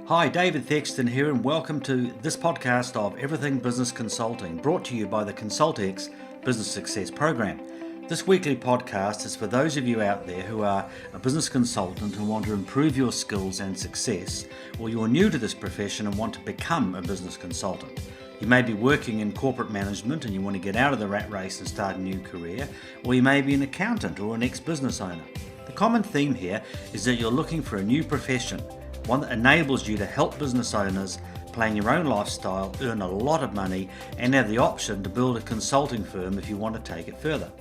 Hi, David Thexton here, and welcome to this podcast of Everything Business Consulting, brought to you by the ConsultX Business Success Program. This weekly podcast is for those of you out there who are a business consultant and want to improve your skills and success, or you're new to this profession and want to become a business consultant. You may be working in corporate management and you want to get out of the rat race and start a new career, or you may be an accountant or an ex-business owner. The common theme here is that you're looking for a new profession, one that enables you to help business owners plan your own lifestyle, earn a lot of money, and have the option to build a consulting firm if you want to take it further.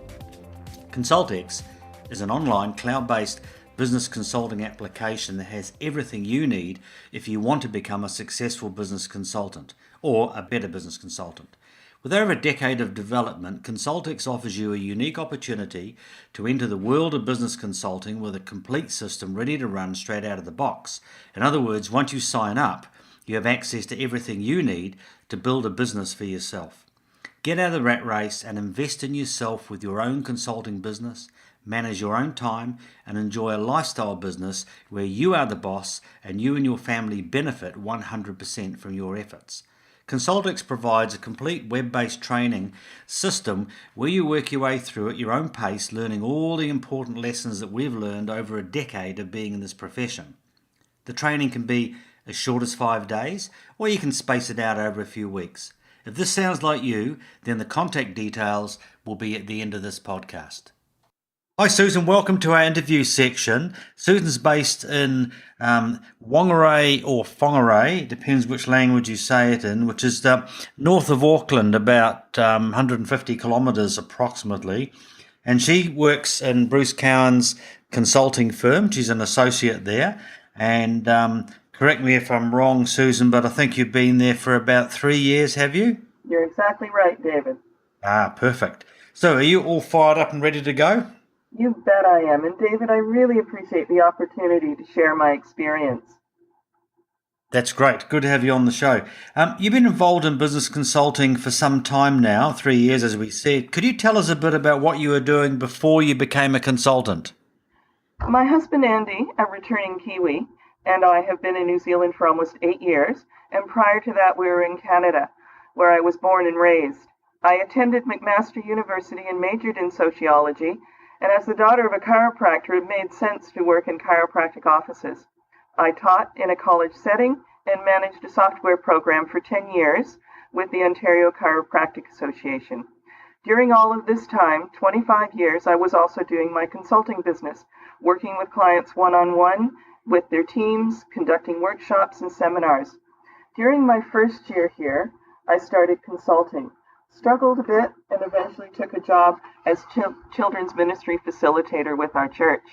ConsultX is an online cloud-based business consulting application that has everything you need if you want to become a successful business consultant or a better business consultant. With over a decade of development, ConsultX offers you a unique opportunity to enter the world of business consulting with a complete system ready to run straight out of the box. In other words, once you sign up, you have access to everything you need to build a business for yourself. Get out of the rat race and invest in yourself with your own consulting business, manage your own time, and enjoy a lifestyle business where you are the boss and you and your family benefit 100% from your efforts. ConsultX provides a complete web-based training system where you work your way through at your own pace, learning all the important lessons that we've learned over a decade of being in this profession. The training can be as short as 5 days, or you can space it out over a few weeks. If this sounds like you, then the contact details will be at the end of this podcast. Hi Susan, welcome to our interview section. Susan's based in Whangarei or Whangarei, depends which language you say it in, which is north of Auckland, about 150 kilometres approximately. And she works in Bruce Cowan's consulting firm. She's an associate there. And correct me if I'm wrong, Susan, but I think you've been there for about 3 years, have you? You're exactly right, David. Perfect. So are you all fired up and ready to go? You bet I am. And David, I really appreciate the opportunity to share my experience. That's great. Good to have you on the show. You've been involved in business consulting for some time now, 3 years as we said. Could you tell us a bit about what you were doing before you became a consultant? My husband Andy, a returning Kiwi, and I have been in New Zealand for almost 8 years. And prior to that, we were in Canada, where I was born and raised. I attended McMaster University and majored in sociology. And as the daughter of a chiropractor, it made sense to work in chiropractic offices. I taught in a college setting and managed a software program for 10 years with the Ontario Chiropractic Association. During all of this time, 25 years, I was also doing my consulting business, working with clients one-on-one with their teams, conducting workshops and seminars. During my first year here, I started consulting. Struggled a bit, and eventually took a job as children's ministry facilitator with our church.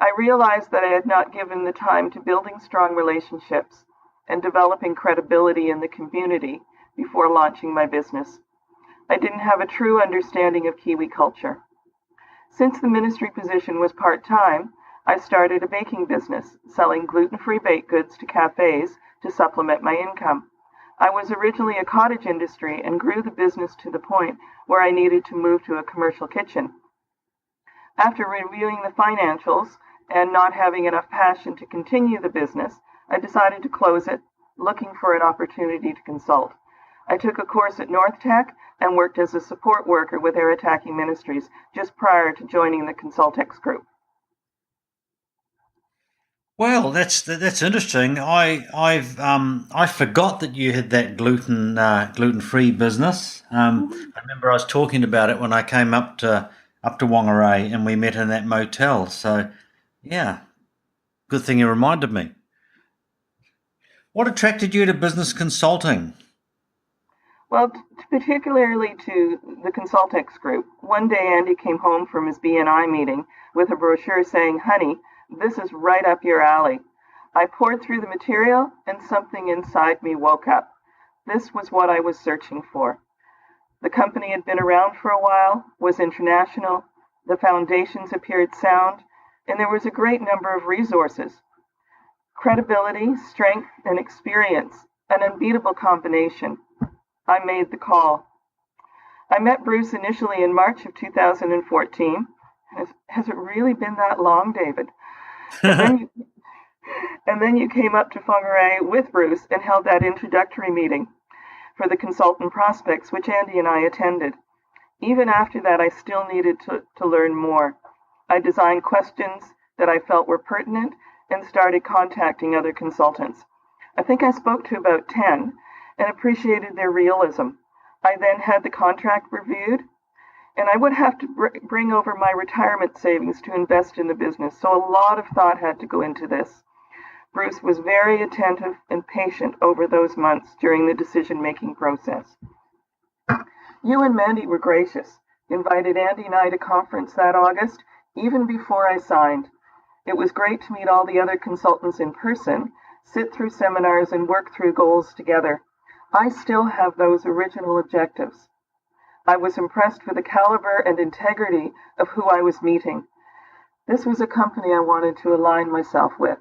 I realized that I had not given the time to building strong relationships and developing credibility in the community before launching my business. I didn't have a true understanding of Kiwi culture. Since the ministry position was part-time, I started a baking business, selling gluten-free baked goods to cafes to supplement my income. I was originally a cottage industry and grew the business to the point where I needed to move to a commercial kitchen. After reviewing the financials and not having enough passion to continue the business, I decided to close it, looking for an opportunity to consult. I took a course at North Tech and worked as a support worker with Air Attacking Ministries just prior to joining the ConsultX group. Well, that's interesting. I forgot that you had that gluten-free business. I remember I was talking about it when I came up to Whangarei and we met in that motel. So, yeah, good thing you reminded me. What attracted you to business consulting? Well, particularly to the ConsultX group. One day Andy came home from his BNI meeting with a brochure saying, "Honey, this is right up your alley." I poured through the material and something inside me woke up. This was what I was searching for. The company had been around for a while, was international, the foundations appeared sound, and there was a great number of resources. Credibility, strength, and experience, an unbeatable combination. I made the call. I met Bruce initially in March of 2014. Has it really been that long, David? And And then you came up to Whangarei with Bruce and held that introductory meeting for the consultant prospects, which Andy and I attended. Even after that, I still needed to learn more. I designed questions that I felt were pertinent and started contacting other consultants. I think I spoke to about 10 and appreciated their realism. I then had the contract reviewed, and I would have to bring over my retirement savings to invest in the business, so a lot of thought had to go into this. Bruce was very attentive and patient over those months during the decision-making process. You and Mandy were gracious, invited Andy and I to conference that August, even before I signed. It was great to meet all the other consultants in person, sit through seminars, and work through goals together. I still have those original objectives. I was impressed with the caliber and integrity of who I was meeting. This was a company I wanted to align myself with.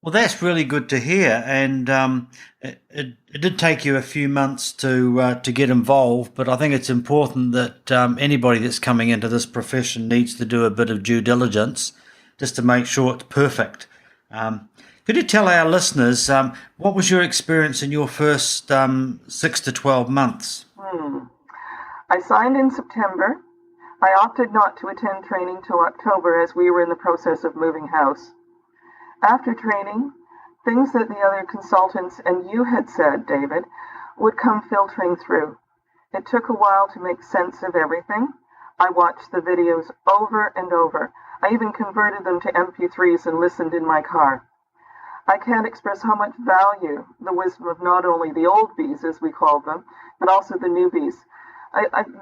Well, that's really good to hear, and it did take you a few months to get involved, but I think it's important that anybody that's coming into this profession needs to do a bit of due diligence just to make sure it's perfect. Could you tell our listeners what was your experience in your first 6 to 12 months? I signed in September. I opted not to attend training till October as we were in the process of moving house. After training, things that the other consultants and you had said, David, would come filtering through. It took a while to make sense of everything. I watched the videos over and over. I even converted them to MP3s and listened in my car. I can't express how much value the wisdom of not only the old bees, as we called them, but also the newbies.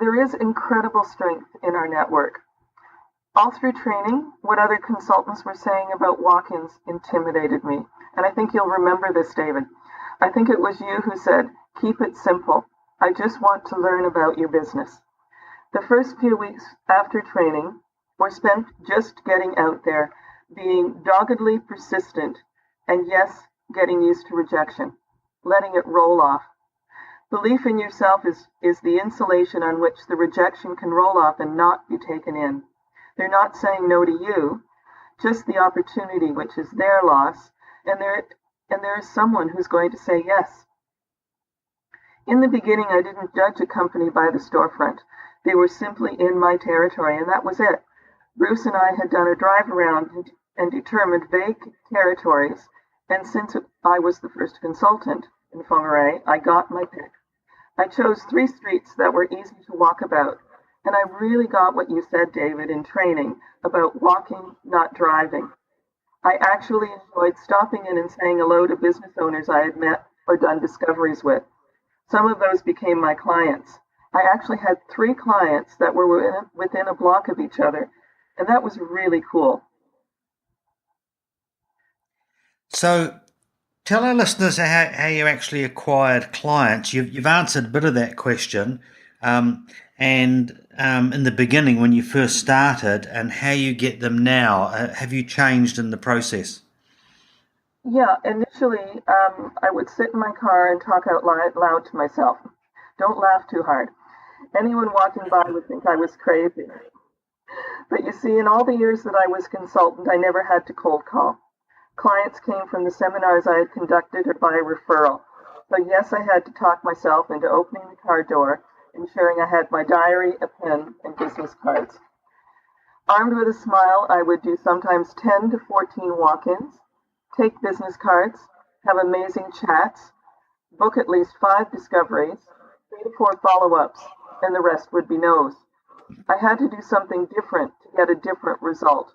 There is incredible strength in our network. All through training, what other consultants were saying about walk-ins intimidated me. And I think you'll remember this, David. I think it was you who said, keep it simple. I just want to learn about your business. The first few weeks after training were spent just getting out there, being doggedly persistent, and yes, getting used to rejection, letting it roll off. Belief in yourself is the insulation on which the rejection can roll off and not be taken in. They're not saying no to you, just the opportunity, which is their loss, and there is someone who's going to say yes. In the beginning, I didn't judge a company by the storefront. They were simply in my territory, and that was it. Bruce and I had done a drive around and determined vague territories, and since I was the first consultant in Whangarei, I got my pick. I chose 3 streets that were easy to walk about. And I really got what you said, David, in training about walking, not driving. I actually enjoyed stopping in and saying hello to business owners I had met or done discoveries with. Some of those became my clients. I actually had 3 clients that were within a block of each other, and that was really cool. So tell our listeners how you actually acquired clients. You've answered a bit of that question. And in the beginning when you first started and how you get them now. Have you changed in the process? Yeah, initially I would sit in my car and talk out loud to myself. Don't laugh too hard. Anyone walking by would think I was crazy. But you see, in all the years that I was consultant, I never had to cold call. Clients came from the seminars I had conducted or by referral. So yes, I had to talk myself into opening the car door, ensuring I had my diary, a pen, and business cards. Armed with a smile, I would do sometimes 10 to 14 walk-ins, take business cards, have amazing chats, book at least 5 discoveries, 3 to 4 follow-ups, and the rest would be no's. I had to do something different to get a different result,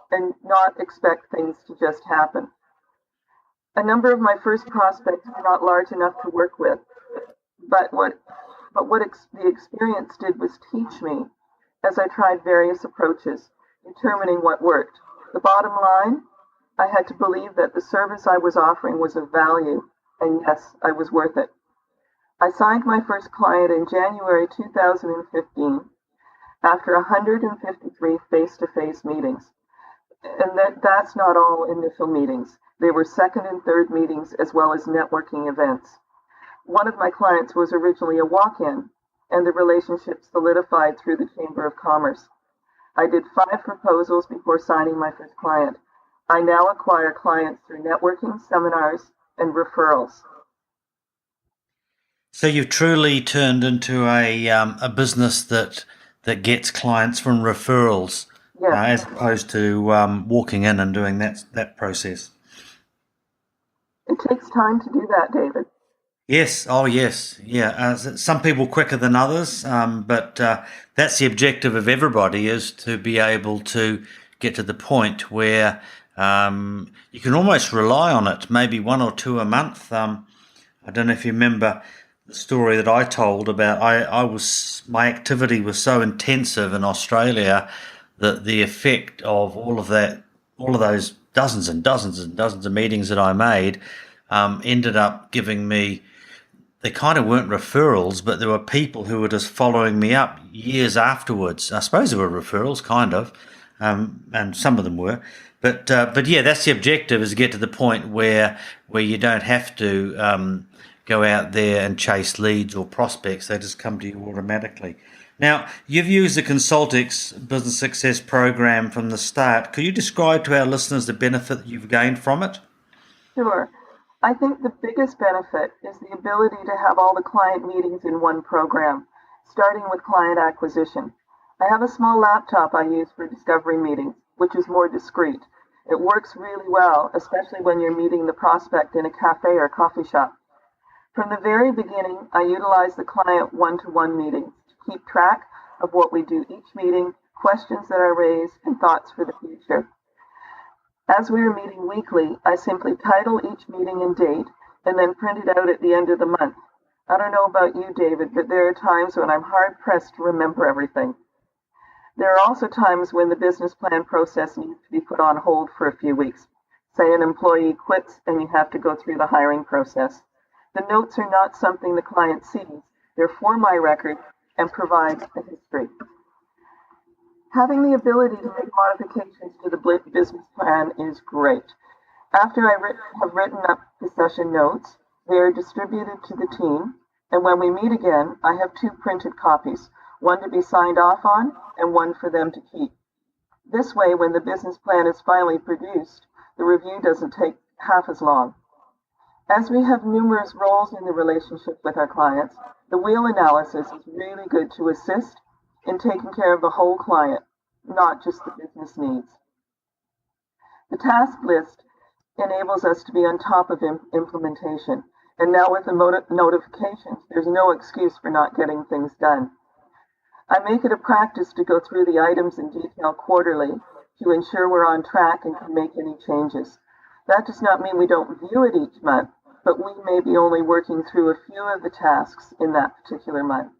and not expect things to just happen. A number of my first prospects were not large enough to work with, but what the experience did was teach me as I tried various approaches, determining what worked. The bottom line, I had to believe that the service I was offering was of value, and yes, I was worth it. I signed my first client in January 2015 after 153 face-to-face meetings. And that's not all initial meetings. There were second and third meetings as well as networking events. One of my clients was originally a walk-in, and the relationship solidified through the Chamber of Commerce. I did 5 proposals before signing my first client. I now acquire clients through networking, seminars, and referrals. So you've truly turned into a business that gets clients from referrals, Yes, as opposed to walking in and doing that process. it takes time to do that, David. Yes. Oh, yes. Yeah. Some people quicker than others, but that's the objective of everybody, is to be able to get to the point where you can almost rely on it, maybe one or two a month. I don't know if you remember the story that I told about. My activity was so intensive in Australia that the effect of all of those dozens and dozens and dozens of meetings that I made ended up giving me. They kind of weren't referrals, but there were people who were just following me up years afterwards. I suppose they were referrals, kind of, and some of them were. But yeah, that's the objective: is to get to the point where you don't have to go out there and chase leads or prospects. They just come to you automatically. Now, you've used the ConsultX Business Success Program from the start. Could you describe to our listeners the benefit that you've gained from it? Sure. I think the biggest benefit is the ability to have all the client meetings in one program, starting with client acquisition. I have a small laptop I use for discovery meetings, which is more discreet. It works really well, especially when you're meeting the prospect in a cafe or coffee shop. From the very beginning, I utilize the client one-to-one meetings to keep track of what we do each meeting, questions that are raised, and thoughts for the future. As we are meeting weekly, I simply title each meeting and date and then print it out at the end of the month. I don't know about you, David, but there are times when I'm hard-pressed to remember everything. There are also times when the business plan process needs to be put on hold for a few weeks. Say an employee quits and you have to go through the hiring process. The notes are not something the client sees. They're for my record and provide a history. Having the ability to make modifications to the business plan is great. After I have written up the session notes, they are distributed to the team, and when we meet again, I have 2 printed copies, one to be signed off on and one for them to keep. This way, when the business plan is finally produced, the review doesn't take half as long. As we have numerous roles in the relationship with our clients, the wheel analysis is really good to assist in taking care of the whole client, not just the business needs. The task list enables us to be on top of implementation, and now with the notifications, there's no excuse for not getting things done. I make it a practice to go through the items in detail quarterly to ensure we're on track and can make any changes. That does not mean we don't review it each month, but we may be only working through a few of the tasks in that particular month.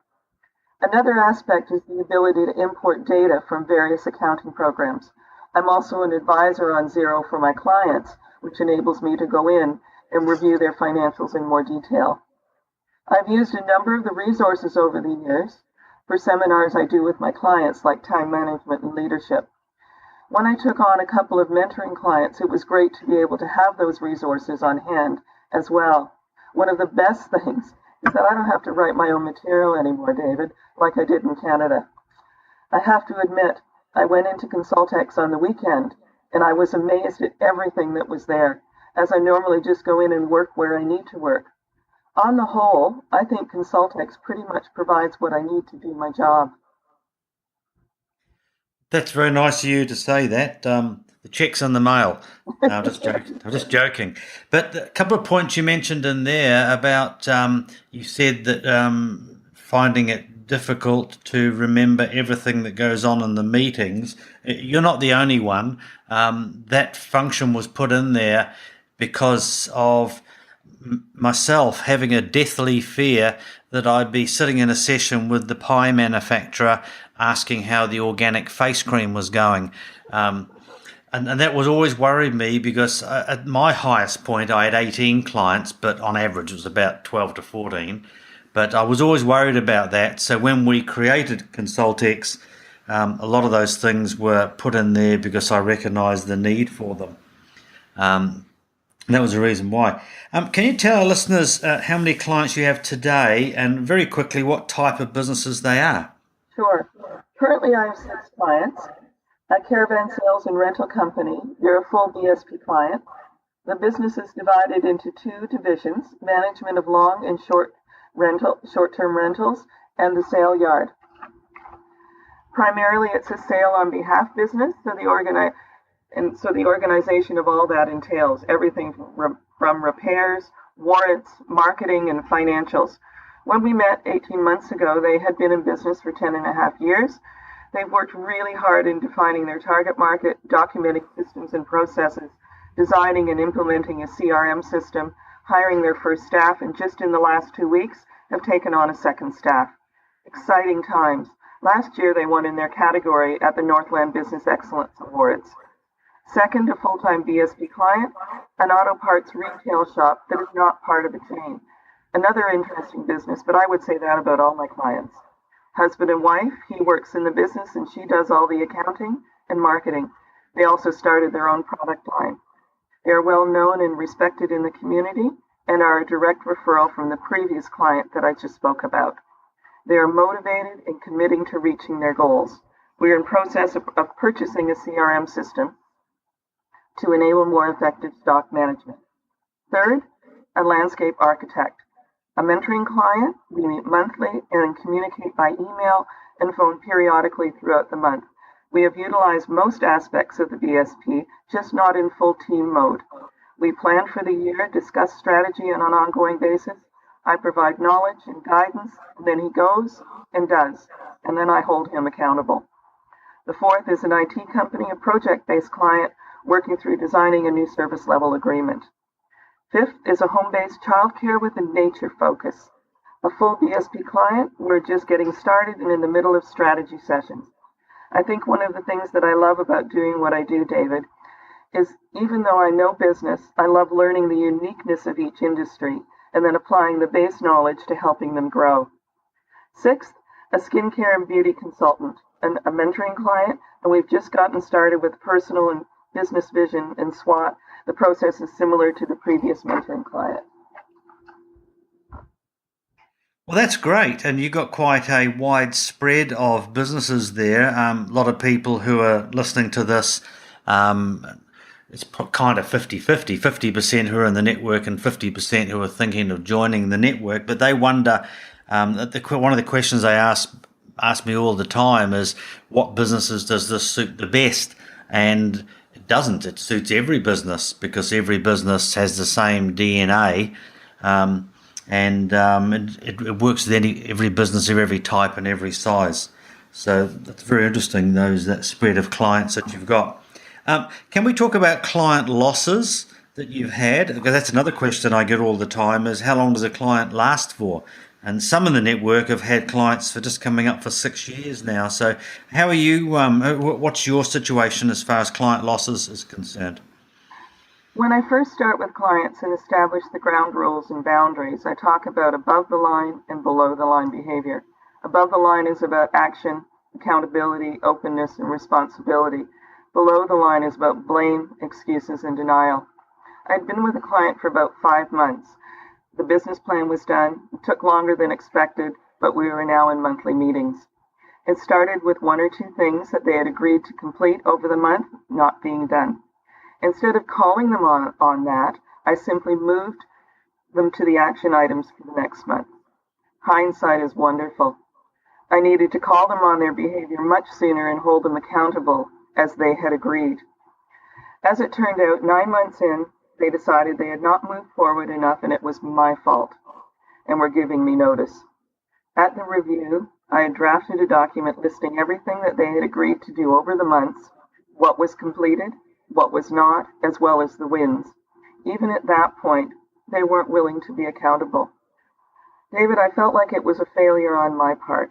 Another aspect is the ability to import data from various accounting programs. I'm also an advisor on Xero for my clients, which enables me to go in and review their financials in more detail. I've used a number of the resources over the years for seminars I do with my clients, like time management and leadership. When I took on a couple of mentoring clients, it was great to be able to have those resources on hand as well. One of the best things is that I don't have to write my own material anymore, David, like I did in Canada. I have to admit, I went into ConsultX on the weekend, and I was amazed at everything that was there, as I normally just go in and work where I need to work. On the whole, I think ConsultX pretty much provides what I need to do my job. That's very nice of you to say that. The check's in the mail. No, I'm just joking. I'm just joking. But a couple of points you mentioned in there about you said that finding it difficult to remember everything that goes on in the meetings. You're not the only one. That function was put in there because of myself having a deathly fear that I'd be sitting in a session with the pie manufacturer asking how the organic face cream was going. And that was always worried me because at my highest point I had 18 clients, but on average it was about 12 to 14. But I was always worried about that. So when we created ConsultX, a lot of those things were put in there because I recognised the need for them. That was the reason why. Can you tell our listeners how many clients you have today and very quickly what type of businesses they are? Sure. Currently I have 6 clients. a caravan sales and rental company. They're a full BSP client. The business is divided into two divisions, management of long and short-term rentals, and the sale yard. Primarily, it's a sale on behalf business, so the organization of all that entails everything from repairs, warrants, marketing, and financials. When we met 18 months ago, they had been in business for 10 and a half years. They've worked really hard in defining their target market, documenting systems and processes, designing and implementing a CRM system, hiring their first staff, and just in the last 2 weeks have taken on a second staff. Exciting times. Last year, they won in their category at the Northland Business Excellence Awards. Second, a full-time BSP client, an auto parts retail shop that is not part of a chain. Another interesting business, but I would say that about all my clients. Husband and wife, he works in the business and she does all the accounting and marketing. They also started their own product line. They are well known and respected in the community and are a direct referral from the previous client that I just spoke about. They are motivated and committing to reaching their goals. We are in process of purchasing a CRM system to enable more effective stock management. Third, a landscape architect. A mentoring client, we meet monthly and communicate by email and phone periodically throughout the month. We have utilized most aspects of the BSP, just not in full team mode. We plan for the year, discuss strategy on an ongoing basis. I provide knowledge and guidance, and then he goes and does, and then I hold him accountable. The fourth is an IT company, a project-based client working through designing a new service level agreement. Fifth is a home-based childcare with a nature focus. A full BSP client, we're just getting started and in the middle of strategy sessions. I think one of the things that I love about doing what I do, David, is even though I know business, I love learning the uniqueness of each industry and then applying the base knowledge to helping them grow. Sixth, a skincare and beauty consultant, a mentoring client, and we've just gotten started with personal and business vision and SWOT. The process is similar to the previous mentoring client. Well, that's great. And you've got quite a wide spread of businesses there. A lot of people who are listening to this, it's kind of 50-50, 50% who are in the network and 50% who are thinking of joining the network. But they wonder, one of the questions they ask me all the time is, what businesses does this suit the best? And it doesn't. It suits every business because every business has the same DNA. It works with every business of every type and every size. So that's very interesting, that spread of clients that you've got. Can we talk about client losses that you've had? Because that's another question I get all the time, is how long does a client last for? And some in the network have had clients for just coming up for 6 years now. So how are you, what's your situation as far as client losses is concerned? When I first start with clients and establish the ground rules and boundaries, I talk about above the line and below the line behavior. Above the line is about action, accountability, openness, and responsibility. Below the line is about blame, excuses, and denial. I'd been with a client for about 5 months. The business plan was done. It took longer than expected, but we were now in monthly meetings. It started with 1 or 2 things that they had agreed to complete over the month not being done. Instead of calling them on that, I simply moved them to the action items for the next month. Hindsight is wonderful. I needed to call them on their behavior much sooner and hold them accountable as they had agreed. As it turned out, 9 months in, they decided they had not moved forward enough and it was my fault, and were giving me notice. At the review, I had drafted a document listing everything that they had agreed to do over the months, what was completed, what was not, as well as the wins. Even at that point, they weren't willing to be accountable. David, I felt like it was a failure on my part,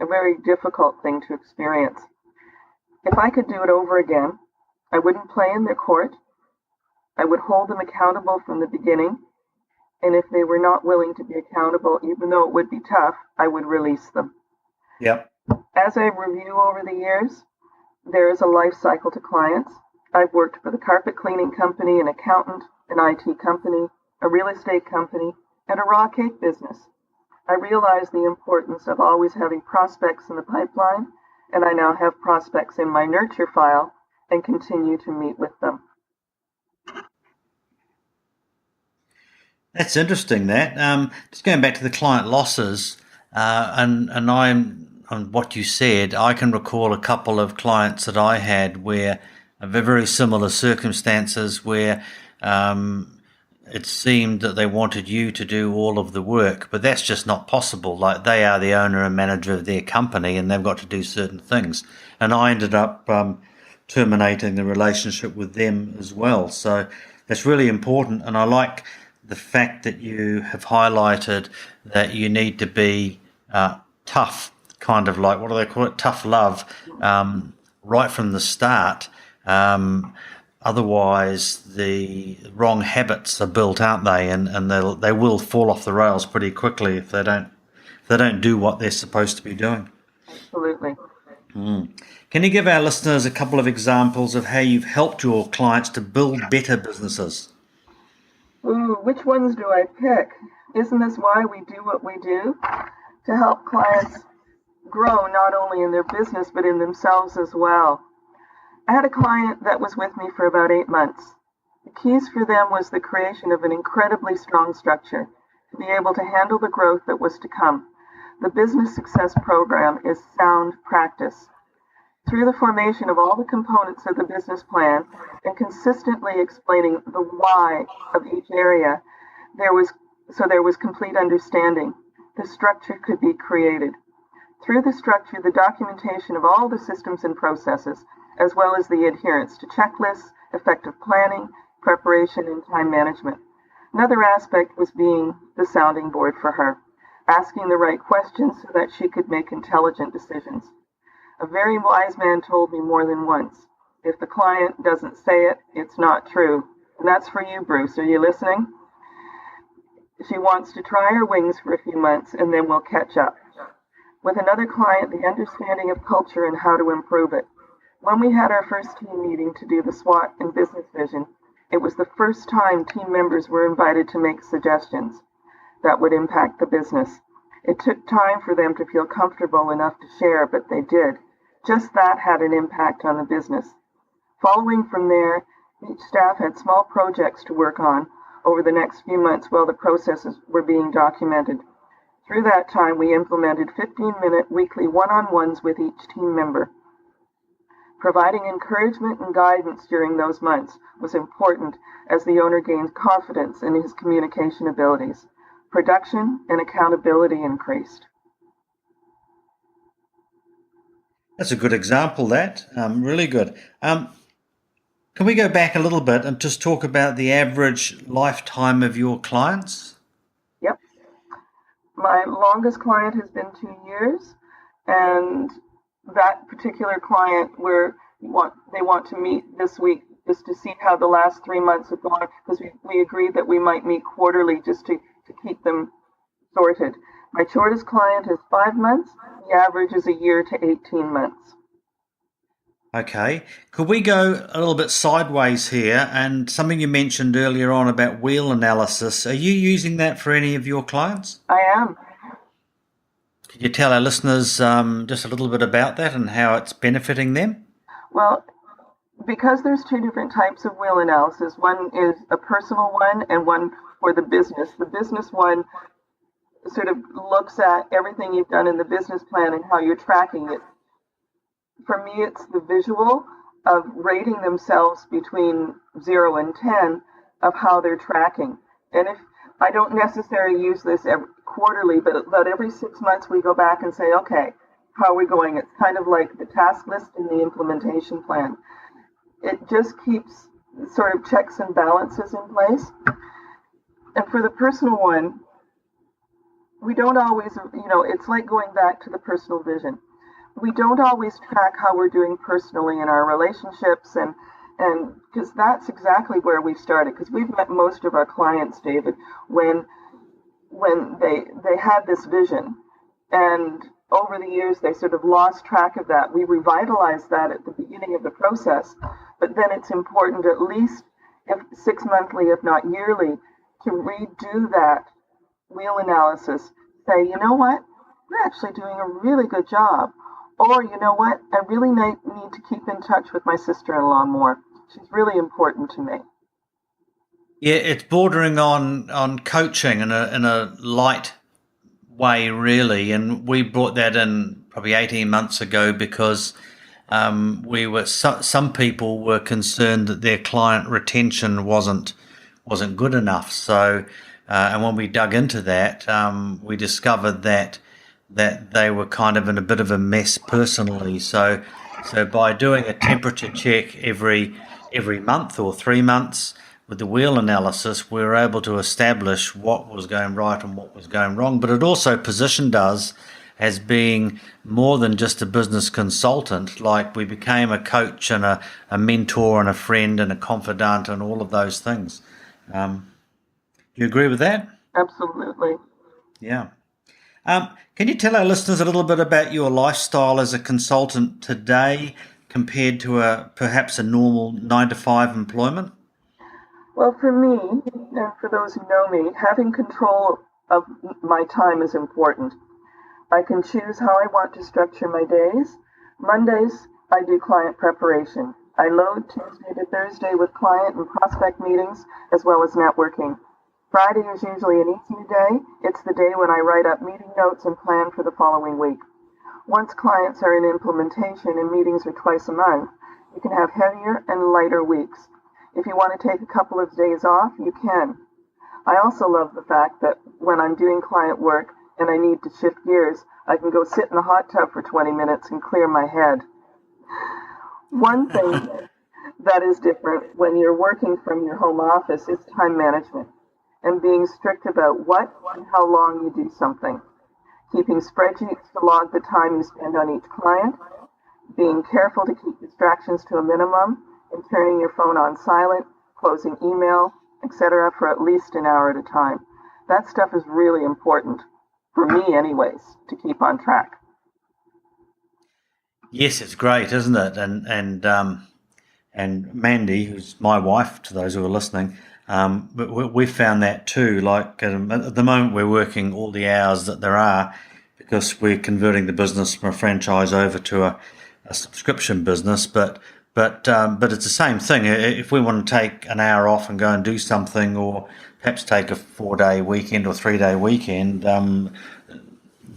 a very difficult thing to experience. If I could do it over again, I wouldn't play in their court. I would hold them accountable from the beginning, and if they were not willing to be accountable, even though it would be tough, I would release them. Yep. As I review over the years, there is a life cycle to clients. I've worked for the carpet cleaning company, an accountant, an IT company, a real estate company, and a raw cake business. I realized the importance of always having prospects in the pipeline and I now have prospects in my nurture file and continue to meet with them. That's interesting. That just going back to the client losses, and on what you said, I can recall a couple of clients that I had where very similar circumstances where it seemed that they wanted you to do all of the work, but that's just not possible. Like, they are the owner and manager of their company, and they've got to do certain things. And I ended up terminating the relationship with them as well. So that's really important, and I like the fact that you have highlighted that you need to be tough, kind of like, what do they call it, tough love, right from the start. Otherwise, the wrong habits are built, aren't they? And they will fall off the rails pretty quickly if they don't do what they're supposed to be doing. Absolutely. Can you give our listeners a couple of examples of how you've helped your clients to build better businesses? Ooh, which ones do I pick? Isn't this why we do what we do? To help clients grow not only in their business but in themselves as well. I had a client that was with me for about 8 months. The keys for them was the creation of an incredibly strong structure to be able to handle the growth that was to come. The Business Success Program is sound practice. Through the formation of all the components of the business plan and consistently explaining the why of each area, there was complete understanding. The structure could be created. Through the structure, the documentation of all the systems and processes, as well as the adherence to checklists, effective planning, preparation, and time management. Another aspect was being the sounding board for her, asking the right questions so that she could make intelligent decisions. A very wise man told me more than once, if the client doesn't say it, it's not true. And that's for you, Bruce. Are you listening? She wants to try her wings for a few months and then we'll catch up. With another client, the understanding of culture and how to improve it. When we had our first team meeting to do the SWOT and business vision, it was the first time team members were invited to make suggestions that would impact the business. It took time for them to feel comfortable enough to share, but they did. Just that had an impact on the business. Following from there, each staff had small projects to work on over the next few months while the processes were being documented. Through that time, we implemented 15-minute weekly one-on-ones with each team member. Providing encouragement and guidance during those months was important as the owner gained confidence in his communication abilities. Production and accountability increased. That's a good example, that. Really good. Can we go back a little bit and just talk about the average lifetime of your clients? Yep. My longest client has been 2 years, and that particular client they want to meet this week just to see how the last 3 months have gone, because we agreed that we might meet quarterly just to keep them sorted. My shortest client is 5 months. The average is a year to 18 months. Okay. Could we go a little bit sideways here? And something you mentioned earlier on about wheel analysis. Are you using that for any of your clients? I am. Could you tell our listeners just a little bit about that and how it's benefiting them? Well, because there's 2 different types of wheel analysis, one is a personal one and one for the business. The business one sort of looks at everything you've done in the business plan and how you're tracking it. For me, it's the visual of rating themselves between 0 and 10 of how they're tracking. And if I don't necessarily use this quarterly, but about every 6 months we go back and say, okay, how are we going? It's kind of like the task list in the implementation plan. It just keeps sort of checks and balances in place. And for the personal one, we don't always, it's like going back to the personal vision. We don't always track how we're doing personally in our relationships, and because that's exactly where we started, because we've met most of our clients, David, when they had this vision, and over the years they sort of lost track of that. We revitalized that at the beginning of the process, but then it's important at least if 6 monthly, if not yearly, to redo that wheel analysis. Say, you know what, we're actually doing a really good job. Or, you know what, I really need to keep in touch with my sister-in-law more. She's really important to me. Yeah, it's bordering on coaching in a light way, really, and we brought that in probably 18 months ago because some people were concerned that their client retention wasn't good enough. So, and when we dug into that, we discovered that they were kind of in a bit of a mess personally. So by doing a temperature check every month or 3 months with the wheel analysis, we were able to establish what was going right and what was going wrong. But it also positioned us as being more than just a business consultant. Like, we became a coach and a mentor and a friend and a confidant and all of those things. Do you agree with that? Absolutely. Yeah. Can you tell our listeners a little bit about your lifestyle as a consultant today compared to perhaps a normal 9-to-5 employment? Well, for me, and for those who know me, having control of my time is important. I can choose how I want to structure my days. Mondays, I do client preparation. I load Tuesday to Thursday with client and prospect meetings, as well as networking. Friday is usually an easier day. It's the day when I write up meeting notes and plan for the following week. Once clients are in implementation and meetings are twice a month, you can have heavier and lighter weeks. If you want to take a couple of days off, you can. I also love the fact that when I'm doing client work and I need to shift gears, I can go sit in the hot tub for 20 minutes and clear my head. One thing that is different when you're working from your home office is time management and being strict about what and how long you do something. Keeping spreadsheets to log the time you spend on each client, being careful to keep distractions to a minimum, and turning your phone on silent, closing email, etc. for at least an hour at a time. That stuff is really important, for me anyways, to keep on track. Yes, it's great, isn't it? And Mandy, who's my wife, to those who are listening, but we found that too. Like, at the moment, we're working all the hours that there are because we're converting the business from a franchise over to a subscription business. But it's the same thing. If we want to take an hour off and go and do something, or perhaps take a 4-day weekend or 3-day weekend,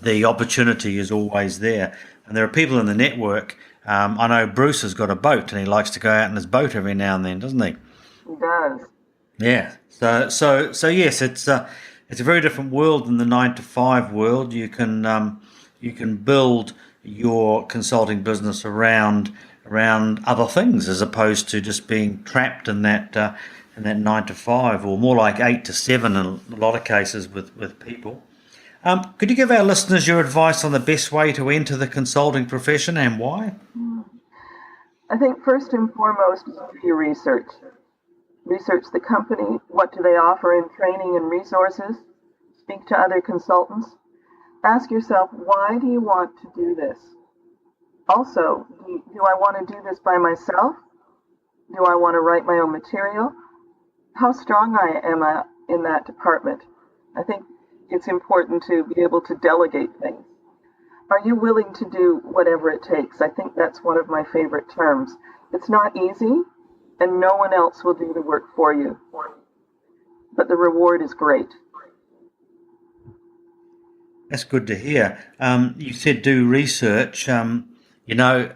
the opportunity is always there. And there are people in the network. I know Bruce has got a boat, and he likes to go out in his boat every now and then, doesn't he? He does. Yeah. So yes, it's a very different world than the 9-to-5 world. You can build your consulting business around other things as opposed to just being trapped in that 9-to-5, or more like 8-to-7 in a lot of cases with people. Could you give our listeners your advice on the best way to enter the consulting profession and why? I think first and foremost is do your research. Research the company, what do they offer in training and resources, speak to other consultants. Ask yourself, why do you want to do this? Also, do I want to do this by myself? Do I want to write my own material? How strong am I in that department? I think it's important to be able to delegate things. Are you willing to do whatever it takes? I think that's one of my favorite terms. It's not easy, and no one else will do the work for you. But the reward is great. That's good to hear. You said do research. You know,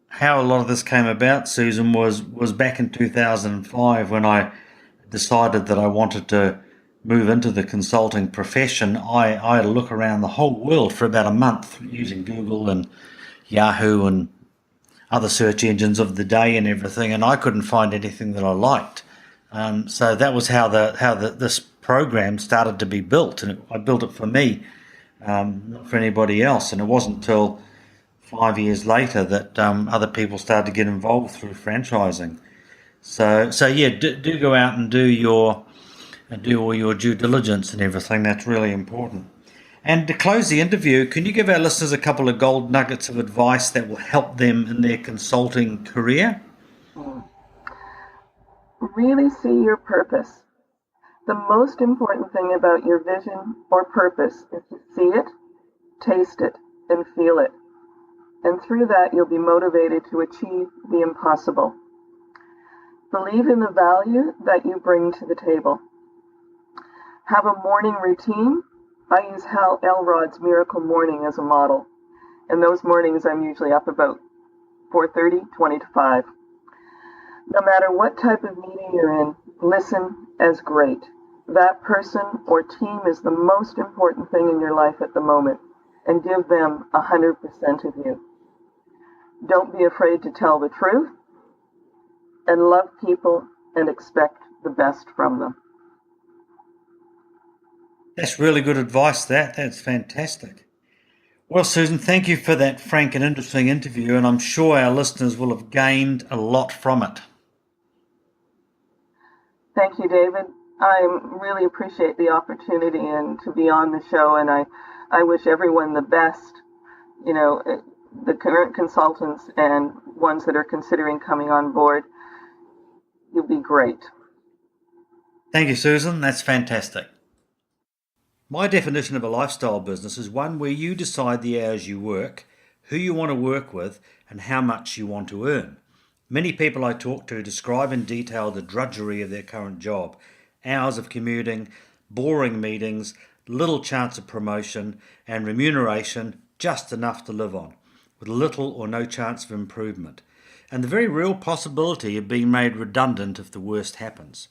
how a lot of this came about, Susan, was back in 2005 when I decided that I wanted to move into the consulting profession. I had a look around the whole world for about a month using Google and Yahoo and other search engines of the day and everything, and I couldn't find anything that I liked. So that was how this program started to be built, and I built it for me, not for anybody else. And it wasn't until 5 years later that other people started to get involved through franchising. So yeah, do go out and do all your due diligence and everything. That's really important. And to close the interview, can you give our listeners a couple of gold nuggets of advice that will help them in their consulting career? Really see your purpose. The most important thing about your vision or purpose is to see it, taste it, and feel it. and through that you'll be motivated to achieve the impossible. Believe in the value that you bring to the table. Have a morning routine. I use Hal Elrod's Miracle Morning as a model, and those mornings I'm usually up about 4:30, 20 to 5. No matter what type of meeting you're in, listen as great. That person or team is the most important thing in your life at the moment, and give them 100% of you. Don't be afraid to tell the truth, and love people and expect the best from them. That's really good advice, that's fantastic. Well, Susan, thank you for that frank and interesting interview, and I'm sure our listeners will have gained a lot from it. Thank you, David. I really appreciate the opportunity and to be on the show, and I wish everyone the best, the current consultants and ones that are considering coming on board. You'll be great. Thank you, Susan. That's fantastic. My definition of a lifestyle business is one where you decide the hours you work, who you want to work with, and how much you want to earn. Many people I talk to describe in detail the drudgery of their current job, hours of commuting, boring meetings, little chance of promotion, and remuneration just enough to live on, with little or no chance of improvement, and the very real possibility of being made redundant if the worst happens.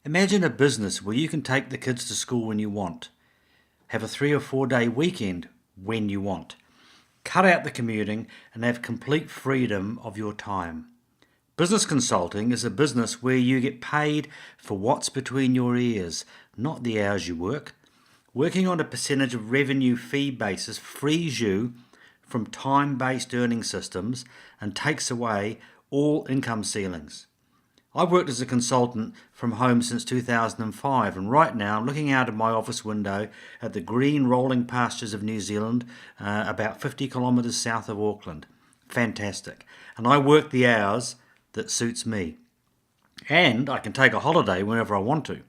Imagine a business where you can take the kids to school when you want, have a 3 or 4 day weekend when you want, cut out the commuting, and have complete freedom of your time. Business consulting is a business where you get paid for what's between your ears, not the hours you work. Working on a percentage of revenue fee basis frees you from time-based earning systems and takes away all income ceilings. I've worked as a consultant from home since 2005, and right now I'm looking out of my office window at the green rolling pastures of New Zealand, about 50 kilometres south of Auckland. Fantastic. And I work the hours that suits me. And I can take a holiday whenever I want to.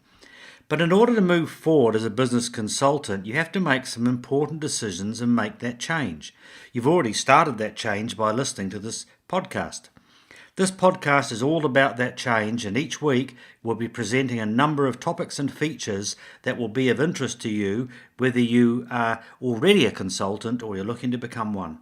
But in order to move forward as a business consultant, you have to make some important decisions and make that change. You've already started that change by listening to this podcast. This podcast is all about that change, and each week we'll be presenting a number of topics and features that will be of interest to you, whether you are already a consultant or you're looking to become one.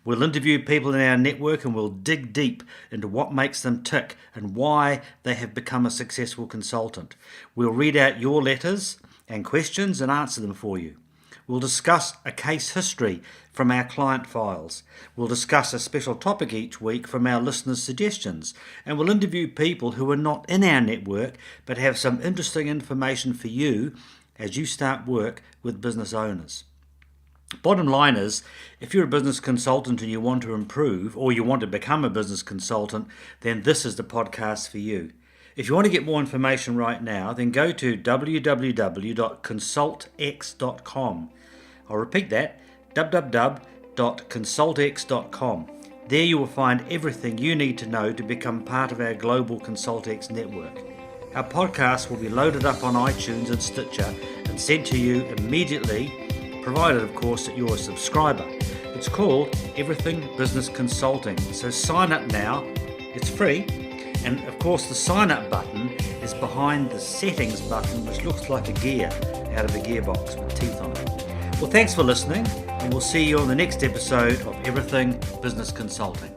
We'll interview people in our network and we'll dig deep into what makes them tick and why they have become a successful consultant. We'll read out your letters and questions and answer them for you. We'll discuss a case history from our client files. We'll discuss a special topic each week from our listeners' suggestions. And we'll interview people who are not in our network but have some interesting information for you as you start work with business owners. Bottom line is, if you're a business consultant and you want to improve or you want to become a business consultant, then this is the podcast for you. If you want to get more information right now, then go to www.consultx.com. I'll repeat that, www.consultx.com. There you will find everything you need to know to become part of our global ConsultX network. Our podcast will be loaded up on iTunes and Stitcher and sent to you immediately, provided of course that you're a subscriber. It's called Everything Business Consulting. So sign up now, it's free, and of course the sign up button is behind the settings button, which looks like a gear out of a gearbox with teeth on it. Well, thanks for listening, and we'll see you on the next episode of Everything Business Consulting.